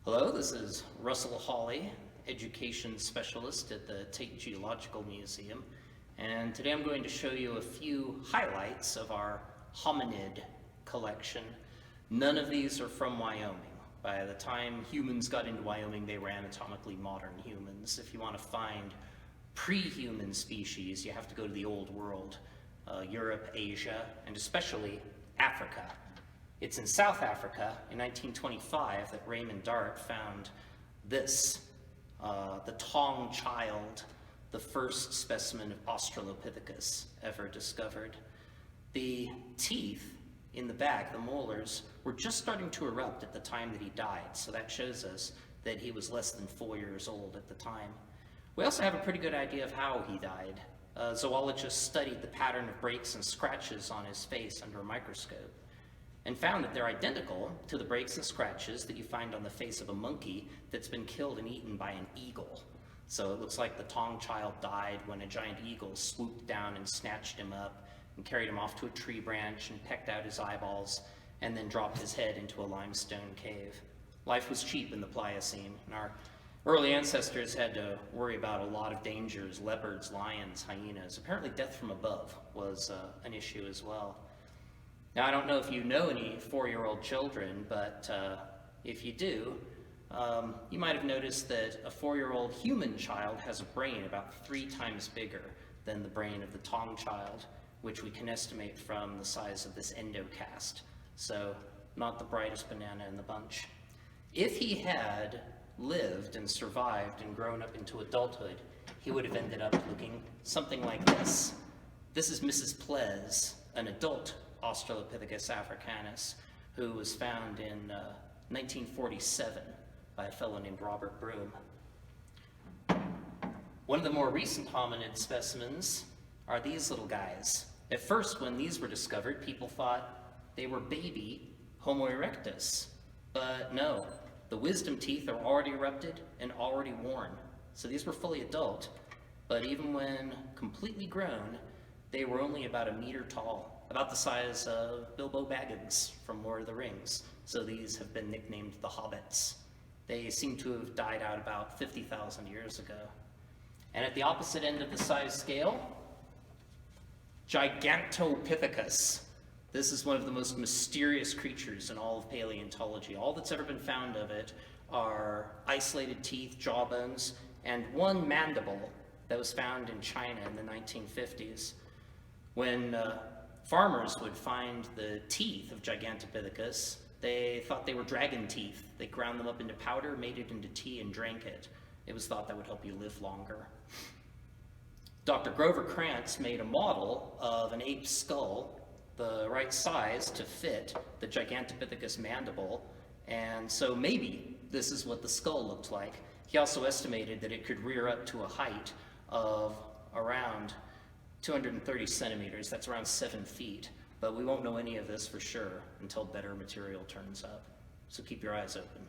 Hello, this is Russell Hawley, Education Specialist at the Tate Geological Museum, and today I'm going to show you a few highlights of our hominid collection. None of these are from Wyoming. By the time humans got into Wyoming, they were anatomically modern humans. If you want to find pre-human species, you have to go to the Old World, Europe, Asia, and especially Africa. It's in South Africa in 1925 that Raymond Dart found this, the Tong child, the first specimen of Australopithecus ever discovered. The teeth in the back, the molars, were just starting to erupt at the time that he died, so that shows us that he was less than 4 years old at the time. We also have a pretty good idea of how he died. Zoologists studied the pattern of breaks and scratches on his face under a microscope and found that they're identical to the breaks and scratches that you find on the face of a monkey that's been killed and eaten by an eagle. So it looks like the Tong child died when a giant eagle swooped down and snatched him up and carried him off to a tree branch and pecked out his eyeballs and then dropped his head into a limestone cave. Life was cheap in the Pliocene, and our early ancestors had to worry about a lot of dangers: leopards, lions, hyenas. Apparently death from above was an issue as well. Now, I don't know if you know any 4-year-old children, but if you do, you might have noticed that a 4-year-old human child has a brain about 3 times bigger than the brain of the Tong child, which we can estimate from the size of this endocast. So, not the brightest banana in the bunch. If he had lived and survived and grown up into adulthood, he would have ended up looking something like this. This is Mrs. Ples, an adult Australopithecus africanus, who was found in 1947 by a fellow named Robert Broom. One of the more recent hominid specimens are these little guys. At first, when these were discovered, people thought they were baby Homo erectus, but no, the wisdom teeth are already erupted and already worn. So these were fully adult, but even when completely grown, they were only about 1 meter tall, about the size of Bilbo Baggins from Lord of the Rings. So these have been nicknamed the Hobbits. They seem to have died out about 50,000 years ago. And at the opposite end of the size scale, Gigantopithecus. This is one of the most mysterious creatures in all of paleontology. All that's ever been found of it are isolated teeth, jawbones, and one mandible that was found in China in the 1950s. When farmers would find the teeth of Gigantopithecus, they thought they were dragon teeth. They ground them up into powder, made it into tea, and drank it. It was thought that would help you live longer. Dr. Grover Krantz made a model of an ape's skull, the right size to fit the Gigantopithecus mandible, and so maybe this is what the skull looked like. He also estimated that it could rear up to a height of around 230 centimeters, that's around 7 feet, but we won't know any of this for sure until better material turns up. So keep your eyes open.